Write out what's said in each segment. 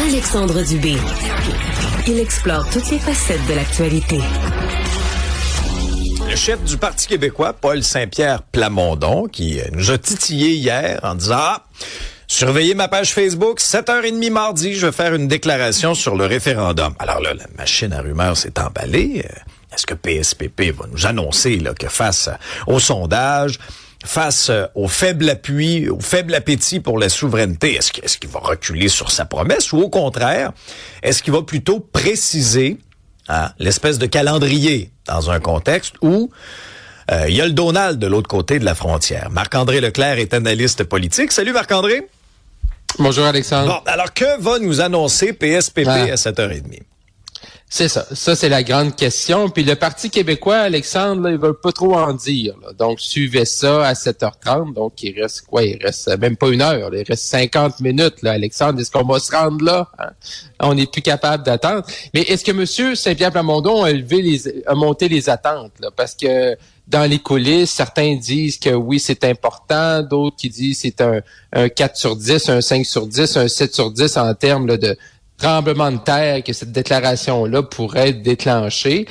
Alexandre Dubé. Il explore toutes les facettes de l'actualité. Le chef du Parti québécois, Paul Saint-Pierre Plamondon, qui nous a titillé hier en disant « Surveillez ma page Facebook, 7h30 mardi, je vais faire une déclaration sur le référendum. » Alors là, la machine à rumeurs s'est emballée. Est-ce que PSPP va nous annoncer là, que face au sondage, face au faible appui, au faible appétit pour la souveraineté, est-ce qu'il va reculer sur sa promesse ou au contraire, est-ce qu'il va plutôt préciser l'espèce de calendrier dans un contexte où il y a le Donald de l'autre côté de la frontière? Marc-André Leclerc est analyste politique. Salut Marc-André. Bonjour Alexandre. Bon, alors que va nous annoncer PSPP à 7h30? C'est ça. Ça, c'est la grande question. Puis le Parti québécois, Alexandre, là, ils veulent pas trop en dire. Là. Donc, suivez ça à 7h30. Donc, il reste quoi? Il reste même pas une heure. Là. Il reste 50 minutes, là, Alexandre. Est-ce qu'on va se rendre là? Hein? On n'est plus capable d'attendre. Mais est-ce que M. Saint-Pierre Plamondon a monté les attentes? Là? Parce que dans les coulisses, certains disent que oui, c'est important. D'autres qui disent que c'est un 4 sur 10, un 5 sur 10, un 7 sur 10 en termes là, de tremblement de terre que cette déclaration-là pourrait être déclenchée.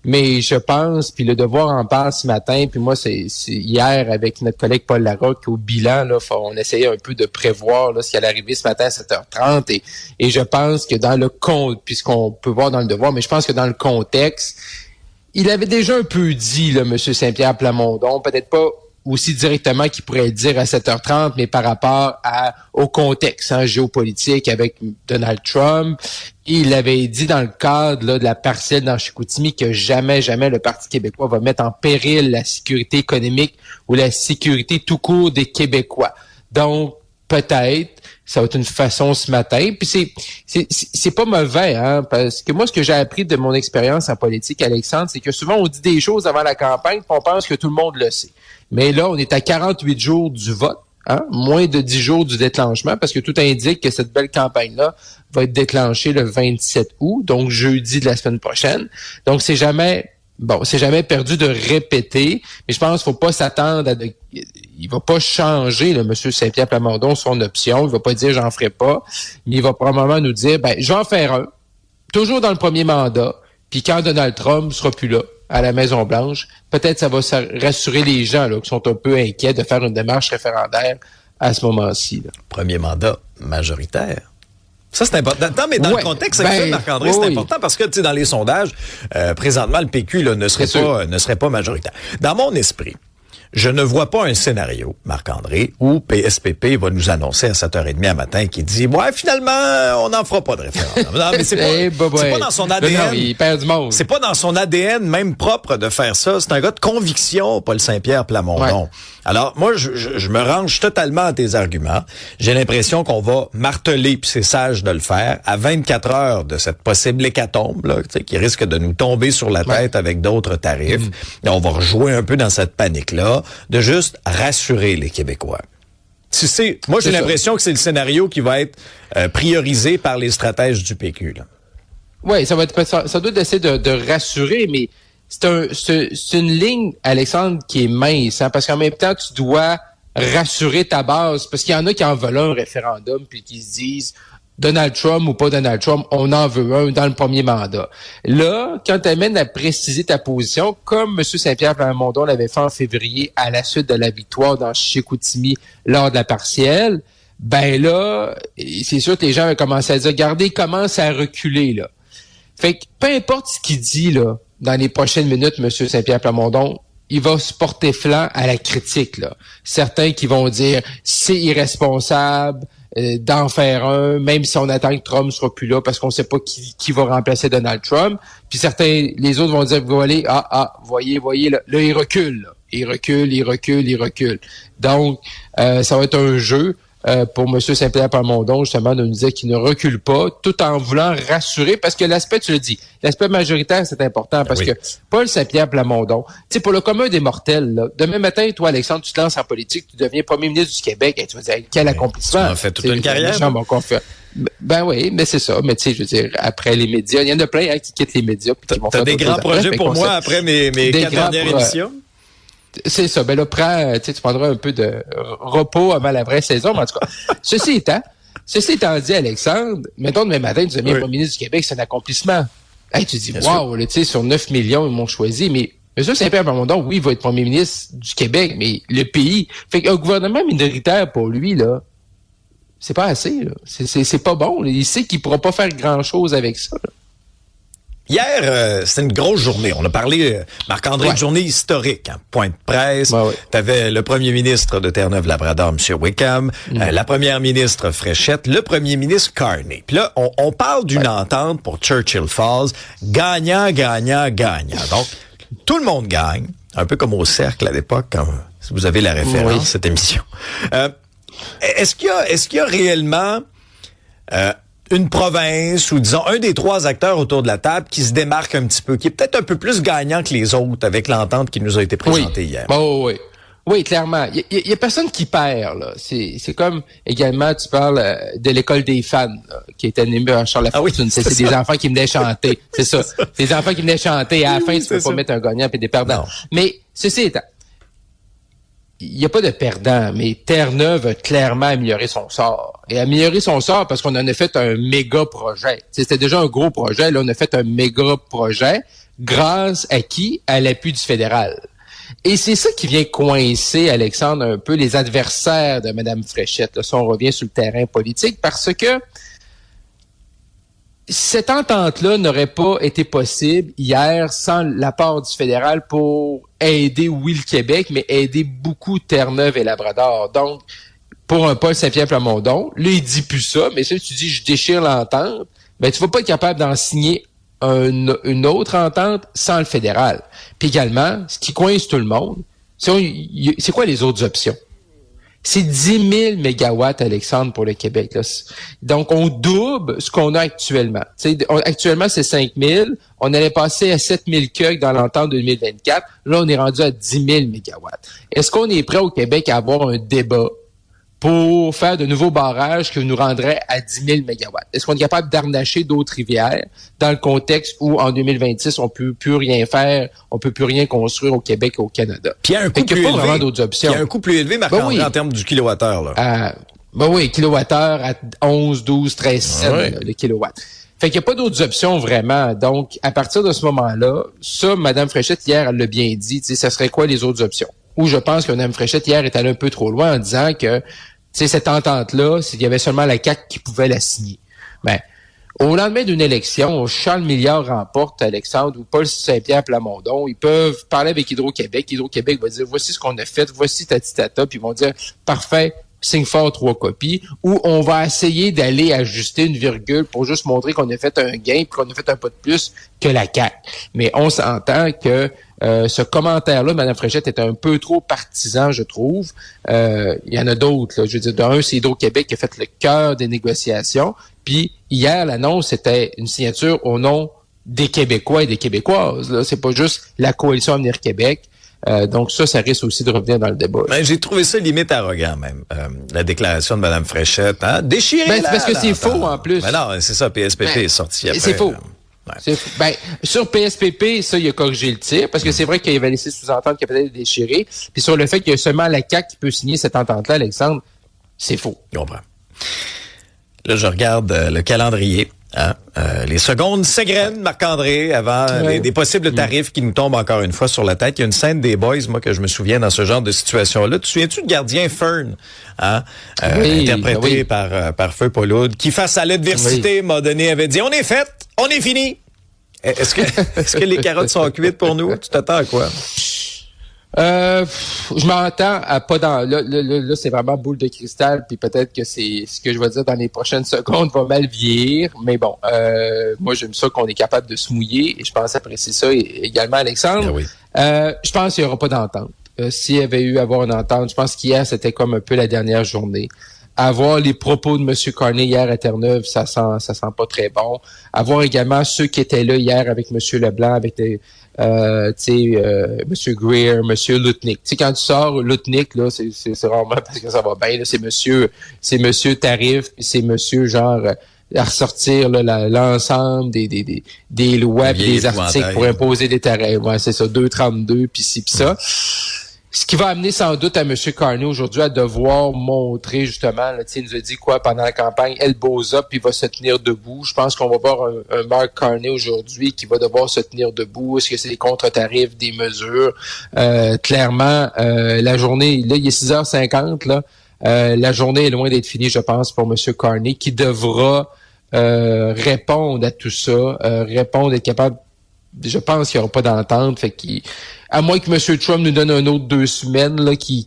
Mais je pense, puis le Devoir en parle ce matin, puis moi, c'est hier avec notre collègue Paul Larocque au bilan, là, on essayait un peu de prévoir là, ce qui allait arriver ce matin à 7h30. Et je pense que dans le compte, puisqu'on peut voir dans le Devoir, mais je pense que dans le contexte, il avait déjà un peu dit, là, M. Saint-Pierre Plamondon, peut-être pas aussi directement qu'il pourrait le dire à 7h30, mais par rapport au contexte géopolitique avec Donald Trump. Il avait dit dans le cadre là, de la partielle dans Chicoutimi que jamais le Parti québécois va mettre en péril la sécurité économique ou la sécurité tout court des Québécois. Donc, peut-être, ça va être une façon ce matin. Puis c'est pas mauvais, hein, parce que moi, ce que j'ai appris de mon expérience en politique, Alexandre, c'est que souvent, on dit des choses avant la campagne, puis on pense que tout le monde le sait. Mais là, on est à 48 jours du vote, hein, moins de 10 jours du déclenchement, parce que tout indique que cette belle campagne-là va être déclenchée le 27 août, donc jeudi de la semaine prochaine. Donc, c'est jamais perdu de répéter, mais je pense qu'il faut pas s'attendre à il va pas changer, le M. Saint-Pierre Plamondon, son option. Il va pas dire j'en ferai pas, mais il va probablement nous dire, je vais en faire un, toujours dans le premier mandat, puis quand Donald Trump sera plus là, à la Maison-Blanche, peut-être ça va rassurer les gens là, qui sont un peu inquiets de faire une démarche référendaire à ce moment-ci. Là. Premier mandat majoritaire. Ça, c'est important. Non, mais dans le contexte actuel, Marc-André, c'est important parce que, tu sais, dans les sondages, présentement, le PQ là, ne serait pas majoritaire. Dans mon esprit, je ne vois pas un scénario, Marc-André, où PSPP va nous annoncer à 7h30 à matin qui dit « Ouais, finalement, on n'en fera pas de référendum. » Non, mais c'est pas dans son ADN. Non, il perd du monde. C'est pas dans son ADN même propre de faire ça. C'est un gars de conviction, Paul Saint-Pierre Plamondon. Ouais. Alors, moi, je me range totalement à tes arguments. J'ai l'impression qu'on va marteler, puis c'est sage de le faire, à 24 heures de cette possible hécatombe là, qui risque de nous tomber sur la tête avec d'autres tarifs. Et on va rejouer un peu dans cette panique-là, de juste rassurer les Québécois. Moi, j'ai l'impression que c'est le scénario qui va être priorisé par les stratèges du PQ. Là. Oui, ça doit essayer de rassurer, mais c'est une ligne, Alexandre, qui est mince, hein, parce qu'en même temps, tu dois rassurer ta base, parce qu'il y en a qui en veulent un référendum, puis qui se disent Donald Trump ou pas Donald Trump, on en veut un dans le premier mandat. Là, quand tu amènes à préciser ta position, comme M. Saint-Pierre Plamondon l'avait fait en février à la suite de la victoire dans Chicoutimi lors de la partielle, là, c'est sûr que les gens ont commencé à dire, regardez, il commence à reculer, là. Fait que peu importe ce qu'il dit, là, dans les prochaines minutes, M. Saint-Pierre Plamondon, il va se porter flanc à la critique, là. Certains qui vont dire, c'est irresponsable, d'en faire un, même si on attend que Trump soit plus là parce qu'on sait pas qui va remplacer Donald Trump. Puis les autres vont dire, voyez, là, il recule, là. Il recule. Donc, ça va être un jeu pour M. Saint-Pierre Plamondon, justement, de nous dire qu'il ne recule pas, tout en voulant rassurer, parce que l'aspect, tu le dis, l'aspect majoritaire, c'est important, parce que Paul Saint-Pierre Plamondon, tu sais, pour le commun des mortels, là, demain matin, toi, Alexandre, tu te lances en politique, tu deviens premier ministre du Québec, et tu vas dire, quel accomplissement! Tu as fait toute une carrière. Oui, mais c'est ça. Mais tu sais, je veux dire, après les médias, il y en a plein qui quittent les médias. T'as des grands projets pour moi après mes 4 dernières émissions? C'est ça. Ben là, tu prendras un peu de repos avant la vraie saison. Mais en tout cas, ceci étant, Ceci étant dit, Alexandre, mettons demain matin, tu deviens premier ministre du Québec, c'est un accomplissement. Hey, tu dis, wow, tu sais, sur 9 millions, ils m'ont choisi, mais M. Saint-Pierre Plamondon, oui, il va être premier ministre du Québec, mais le pays, fait qu'un gouvernement minoritaire pour lui, là, c'est pas assez, là. C'est pas bon, là. Il sait qu'il pourra pas faire grand-chose avec ça, là. Hier, c'était une grosse journée. On a parlé, Marc-André, de journée historique. Hein. Point de presse. T'avais le premier ministre de Terre-Neuve-Labrador, M. Wickham, la première ministre Fréchette, le premier ministre Carney. Puis là, on parle d'une entente pour Churchill Falls. Gagnant, gagnant, gagnant. Donc, tout le monde gagne. Un peu comme au Cercle à l'époque, si vous avez la référence, cette émission. Est-ce qu'il y a réellement... une province ou disons un des trois acteurs autour de la table qui se démarque un petit peu, qui est peut-être un peu plus gagnant que les autres avec l'entente qui nous a été présentée hier. Oui, clairement. Il y a personne qui perd, là. C'est comme également, tu parles de l'école des fans, là, qui est animée à Charles Lafortune. C'est des enfants qui venaient chanter. C'est ça. Des enfants qui venaient chanter. À la fin, tu peux pas mettre un gagnant et des perdants. Non. Mais ceci étant, il n'y a pas de perdant, mais Terre-Neuve a clairement amélioré son sort. Et amélioré son sort parce qu'on en a fait un méga projet. C'était déjà un gros projet, là, on a fait un méga projet grâce à qui? À l'appui du fédéral. Et c'est ça qui vient coincer, Alexandre, un peu les adversaires de Mme Fréchette. Là, si on revient sur le terrain politique, parce que cette entente-là n'aurait pas été possible hier sans l'apport du fédéral pour aider, oui, le Québec, mais aider beaucoup Terre-Neuve et Labrador. Donc, pour un Paul Saint-Pierre Plamondon, là, il dit plus ça, mais si tu dis, je déchire l'entente, ben, tu vas pas être capable d'en signer une autre entente sans le fédéral. Puis également, ce qui coince tout le monde, c'est quoi les autres options? C'est 10 000 mégawatts, Alexandre, pour le Québec. Là. Donc, on double ce qu'on a actuellement. Actuellement, c'est 5 000. On allait passer à 7 000 cueils dans l'entente 2024. Là, on est rendu à 10 000 mégawatts. Est-ce qu'on est prêt au Québec à avoir un débat pour faire de nouveaux barrages qui nous rendraient à 10 000 mégawatts? Est-ce qu'on est capable d'arnacher d'autres rivières dans le contexte où, en 2026, on peut plus rien faire, on peut plus rien construire au Québec et au Canada? Puis il y a un coût plus élevé. Vraiment d'autres options. Il y a un coût plus élevé, Marc-André, en termes du kilowattheure, là. Kilowattheure à 11, 12, 13 cents le kilowatt. Fait qu'il n'y a pas d'autres options vraiment. Donc, à partir de ce moment-là, ça, Mme Fréchette, hier, elle l'a bien dit, ça serait quoi les autres options? Où je pense que Mme Fréchette, hier, est allée un peu trop loin en disant que cette entente-là, il y avait seulement la CAQ qui pouvait la signer. Ben, au lendemain d'une élection, Charles Milliard remporte, Alexandre, ou Paul Saint-Pierre Plamondon, ils peuvent parler avec Hydro-Québec. Hydro-Québec va dire, voici ce qu'on a fait, voici tatitata, puis ils vont dire, parfait, signe fort 3 copies, ou on va essayer d'aller ajuster une virgule pour juste montrer qu'on a fait un gain, puis qu'on a fait un pas de plus que la CAQ. Mais on s'entend que ce commentaire-là, Mme Fréchette, est un peu trop partisan, je trouve. Il y en a d'autres. Là. Je veux dire, d'un, c'est Hydro-Québec qui a fait le cœur des négociations. Puis hier, l'annonce, c'était une signature au nom des Québécois et des Québécoises. Là. C'est pas juste la coalition Avenir Québec. Donc ça risque aussi de revenir dans le débat. Ben, j'ai trouvé ça limite arrogant même, la déclaration de Mme Fréchette. Hein? Déchiré. Ben, c'est parce que c'est faux en plus. Ben non, c'est ça, PSPP est sorti après. C'est faux. Sur PSPP, ça, il a corrigé le tir, parce que c'est vrai qu'il avait laissé sous-entendre qu'il a peut-être déchiré. Puis sur le fait qu'il y a seulement la CAQ qui peut signer cette entente-là, Alexandre, c'est faux. Je comprends. Là, je regarde le calendrier. Hein? Les secondes s'égrènent, Marc-André, avant des possibles tarifs qui nous tombent encore une fois sur la tête. Il y a une scène des Boys, moi, que je me souviens dans ce genre de situation-là. Tu te souviens-tu de gardien Fern, hein? Interprété par Feu Pauloud, qui, face à l'adversité, m'a donné, avait dit, on est fait, on est fini. Est-ce que les carottes sont cuites pour nous? Tu t'attends à quoi? Je m'entends à pas dans là c'est vraiment boule de cristal, puis peut-être que c'est ce que je vais dire dans les prochaines secondes va mal vieillir, mais bon, moi j'aime ça qu'on est capable de se mouiller et je pense apprécier ça également, Alexandre. Oui. Je pense qu'il y aura pas d'entente. S'il y avait eu à avoir une entente, je pense qu'hier c'était comme un peu la dernière journée. Avoir les propos de M. Carney hier à Terre-Neuve, ça sent pas très bon. Avoir également ceux qui étaient là hier avec M. Leblanc, avec M. Greer, M. Lutnick. Tu sais, quand tu sors Lutnick, là, c'est rarement parce que ça va bien, là, c'est monsieur Tarif, puis c'est monsieur genre à ressortir là, l'ensemble des lois et des articles pour imposer des tarifs. Ouais, c'est ça, 2,32 puis ci puis ça. Ce qui va amener sans doute à M. Carney aujourd'hui à devoir montrer justement, là, il nous a dit quoi pendant la campagne, elbows up, puis il va se tenir debout. Je pense qu'on va voir un Mark Carney aujourd'hui qui va devoir se tenir debout. Est-ce que c'est des contre-tarifs, des mesures? Clairement, la journée, là, il est 6h50, là. La journée est loin d'être finie, je pense, pour M. Carney, qui devra répondre à tout ça, être capable. Je pense qu'il n'y aura pas d'entente, fait qu'il, à moins que M. Trump nous donne un autre 2 semaines, là, qui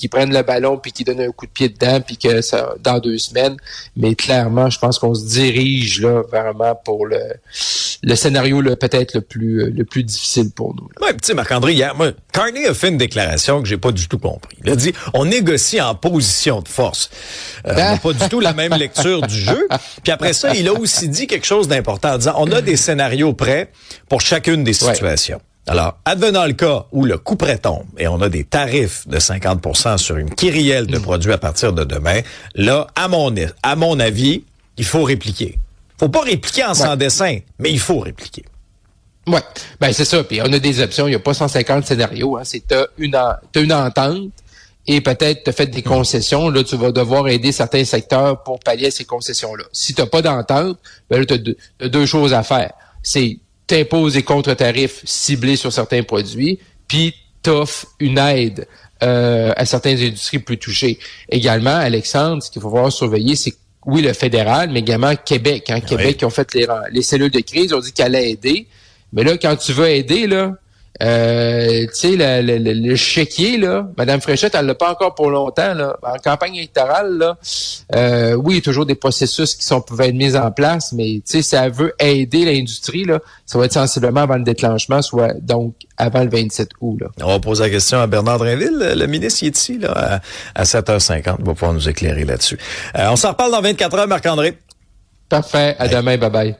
prenne le ballon puis qui donne un coup de pied dedans puis que ça, dans 2 semaines. Mais clairement, je pense qu'on se dirige, là, vraiment pour le scénario, là, peut-être le plus difficile pour nous. Ouais, tu sais, Marc-André, hier, Carney a fait une déclaration que j'ai pas du tout compris. Il a dit, on négocie en position de force. On n'a pas du tout la même lecture du jeu. Puis après ça, il a aussi dit quelque chose d'important en disant, on a des scénarios prêts pour chacune des situations. Alors, advenant le cas où le couperet tombe et on a des tarifs de 50% sur une kyrielle de produits à partir de demain, là, à mon avis, il faut répliquer. Faut pas répliquer en sans dessin, mais il faut répliquer. Ouais, ben c'est ça. Puis on a des options. Il n'y a pas 150 scénarios. Hein. C'est t'as une entente et peut-être t'as fait des concessions. Là, tu vas devoir aider certains secteurs pour pallier à ces concessions-là. Si t'as pas d'entente, ben là t'as 2 choses à faire. C'est t'imposes des contre-tarifs ciblés sur certains produits, puis t'offres une aide à certaines industries plus touchées. Également, Alexandre, ce qu'il faut voir surveiller, c'est oui, le fédéral, mais également Québec. Hein, Québec qui ont fait les cellules de crise, ont dit qu'elle allait aider. Mais là, quand tu veux aider, là, tu sais, le chéquier, là, Mme Fréchette, elle l'a pas encore pour longtemps, là. En campagne électorale, là, oui, il y a toujours des processus qui peuvent être mis en place, mais, tu sais, si elle veut aider l'industrie, là, ça va être sensiblement avant le déclenchement, soit donc avant le 27 août, là. On va poser la question à Bernard Drinville. Le ministre, il est ici, là, à 7h50. Il va pouvoir nous éclairer là-dessus. On s'en reparle dans 24 heures, Marc-André. Parfait. À demain. Bye-bye.